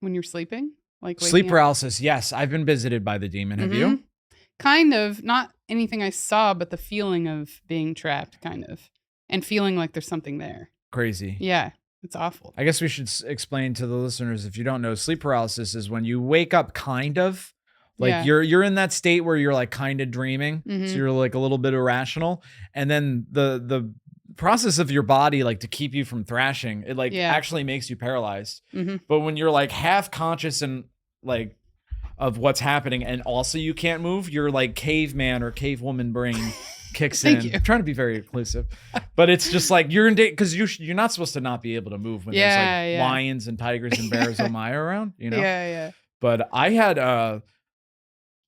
when you're sleeping? Like Sleep waking up? paralysis. Yes, I've been visited by the demon. Have you? Kind of. Not anything I saw, but the feeling of being trapped, kind of. And feeling like there's something there. Crazy. Yeah. It's awful. I guess we should explain to the listeners, if you don't know, sleep paralysis is when you wake up kind of. Like you're in that state where you're like kind of dreaming. So you're like a little bit irrational. And then the process of your body, like to keep you from thrashing, it like actually makes you paralyzed. But when you're like half conscious and like of what's happening and also you can't move, your like caveman or cavewoman brain kicks in. I'm trying to be very inclusive, but it's just like you're in because you're not supposed to not be able to move when there's like lions and tigers and bears oh my around, you know? Yeah. But I had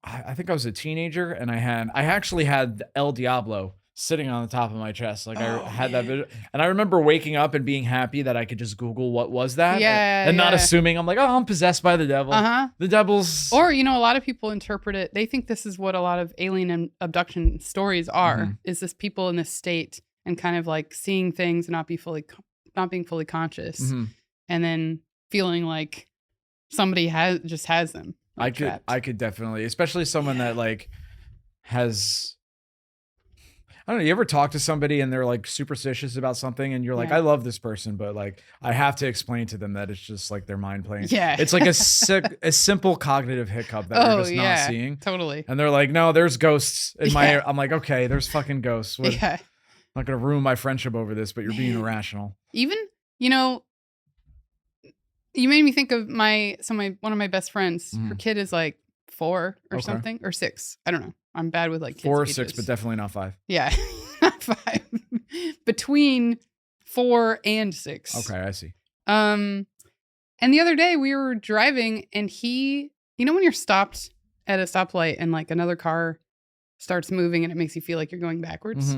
I think I was a teenager and I actually had El Diablo sitting on the top of my chest. Like I had that vision. And I remember waking up and being happy that I could just Google what was that. And not assuming I'm like, oh, I'm possessed by the devil. The devil's. Or, you know, a lot of people interpret it. They think this is what a lot of alien and abduction stories are, is this people in this state and kind of like seeing things and not being fully conscious. And then feeling like somebody has them. Like I could definitely, especially someone that like has, I don't know, you ever talk to somebody and they're like superstitious about something and you're like, I love this person, but like I have to explain to them that it's just like their mind playing. Yeah. It's like a simple cognitive hiccup that you're just not seeing. Totally. And they're like, no, there's ghosts in my I'm like, okay, there's fucking ghosts. I'm not going to ruin my friendship over this, but you're being irrational. Even, you know, you made me think of one of my best friends. Her kid is like 4 or something, or 6. I don't know. I'm bad with like kids 4 or ages. 6, but definitely not 5. Yeah, not 5. Between 4 and 6. Okay, I see. And the other day we were driving, and he, you know, when you're stopped at a stoplight and like another car starts moving and it makes you feel like you're going backwards.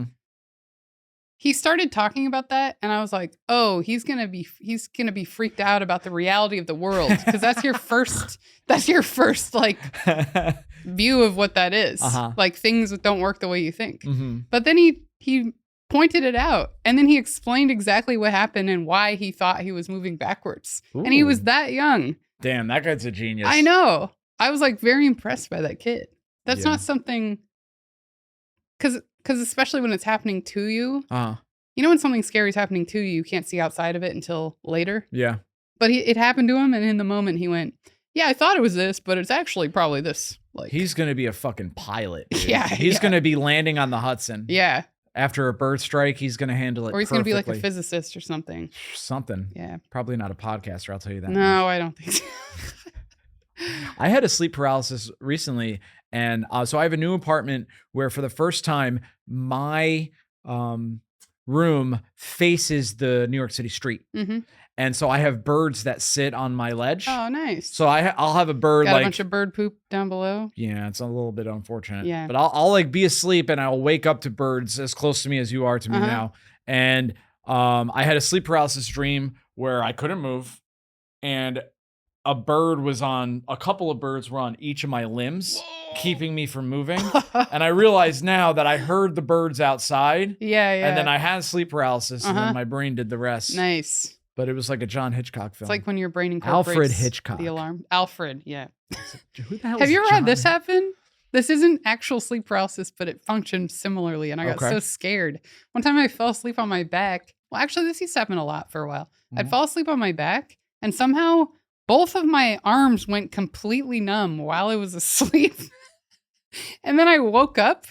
He started talking about that, and I was like, "Oh, he's gonna be freaked out about the reality of the world, because that's your first like view of what that is. Like things that don't work the way you think." But then he pointed it out, and then he explained exactly what happened and why he thought he was moving backwards. And he was that young. Damn, that guy's a genius. I know. I was like very impressed by that kid. That's not something, because especially when it's happening to you, you know, when something scary is happening to you, you can't see outside of it until later. Yeah. But it happened to him, and in the moment he went, "Yeah, I thought it was this, but it's actually probably this." Like, he's gonna be a fucking pilot. Dude. Yeah. He's gonna be landing on the Hudson. Yeah. After a bird strike, he's gonna handle it. Or he's gonna be like a physicist or something. Something. Yeah. Probably not a podcaster. I'll tell you that. No, I don't think so. I had a sleep paralysis recently, and so I have a new apartment where for the first time my room faces the New York City street. And so I have birds that sit on my ledge. Oh, nice. So I'll have a bird. Got a bunch of bird poop down below. Yeah, it's a little bit unfortunate. Yeah. But I'll like be asleep and I'll wake up to birds as close to me as you are to me now. And I had a sleep paralysis dream where I couldn't move, and a couple of birds were on each of my limbs, keeping me from moving. And I realized now that I heard the birds outside. Yeah. And then I had sleep paralysis, and then my brain did the rest. Nice. But it was like a John Hitchcock film. It's like when your brain incorporates Alfred Hitchcock. the alarm. Alfred, yeah. Who the hell Have is you ever John? had this happen? This isn't actual sleep paralysis, but it functioned similarly, and I got so scared. One time I fell asleep on my back. Well, actually, this used to happen a lot for a while. I'd fall asleep on my back, and somehow both of my arms went completely numb while I was asleep. And then I woke up,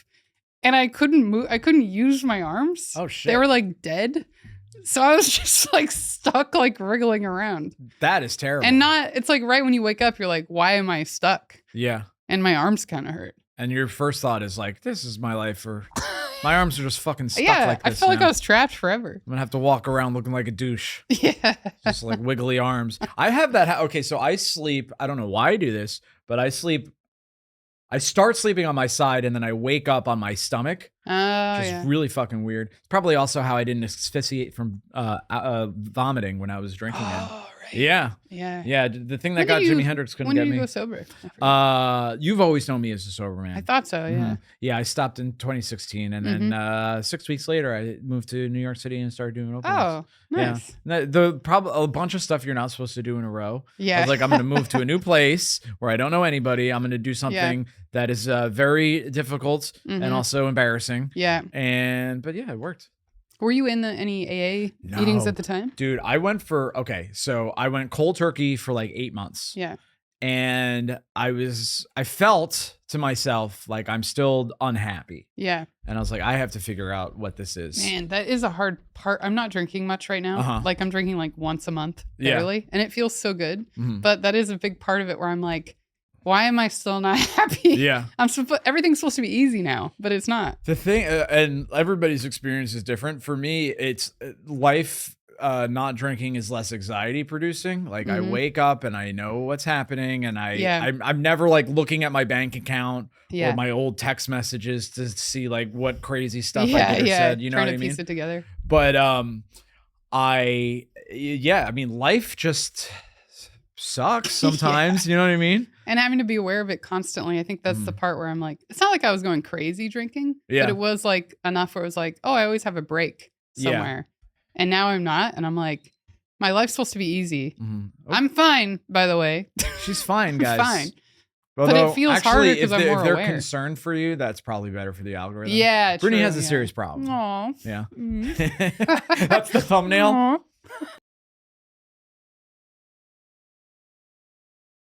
and I couldn't move. I couldn't use my arms. Oh, shit. They were like dead. So I was just like stuck, like wriggling around. That is terrible. And it's like right when you wake up, you're like, why am I stuck? Yeah. And my arms kind of hurt. And your first thought is like, this is my life, or my arms are just fucking stuck like this. I felt like I was trapped forever. I'm going to have to walk around looking like a douche. Yeah. Just like wiggly arms. I have that. Okay, so I sleep. I don't know why I do this, but I start sleeping on my side, and then I wake up on my stomach. Oh, which is really fucking weird. It's probably also how I didn't asphyxiate from vomiting when I was drinking it. Oh, right. Yeah. Yeah. Yeah. The thing that got Jimi Hendrix couldn't get me. When did you go sober? You've always known me as a sober man. I thought so. Yeah. Yeah. I stopped in 2016, and then 6 weeks later, I moved to New York City and started doing open mics. Oh, nice. Yeah. A bunch of stuff you're not supposed to do in a row. Yeah. I was like, I'm going to move to a new place where I don't know anybody. I'm going to do something that is very difficult and also embarrassing. Yeah. But yeah, it worked. Were you in any AA meetings at the time? Dude, I went cold turkey for like 8 months. Yeah. And I felt to myself like I'm still unhappy. Yeah. And I was like, I have to figure out what this is. Man, that is a hard part. I'm not drinking much right now. Like I'm drinking like once a month, barely. And it feels so good. But that is a big part of it where I'm like, why am I still not happy? Yeah. Everything's supposed to be easy now, but it's not. The thing, and everybody's experience is different. For me, it's life. Not drinking is less anxiety producing. Like I wake up and I know what's happening, and I'm never like looking at my bank account or my old text messages to see like what crazy stuff I did or said. You know what I mean? Trying to piece it together. But I mean, life just sucks sometimes. You know what I mean? And having to be aware of it constantly. I think that's the part where I'm like, it's not like I was going crazy drinking, but it was like enough where it was like, oh, I always have a break somewhere. And now I'm not. And I'm like, my life's supposed to be easy. I'm fine, by the way. She's fine, guys. Fine. Although, but it feels harder because I'm more aware. If they're concerned for you, that's probably better for the algorithm. Yeah, Brittany has a serious problem. Aw. Yeah. That's the thumbnail.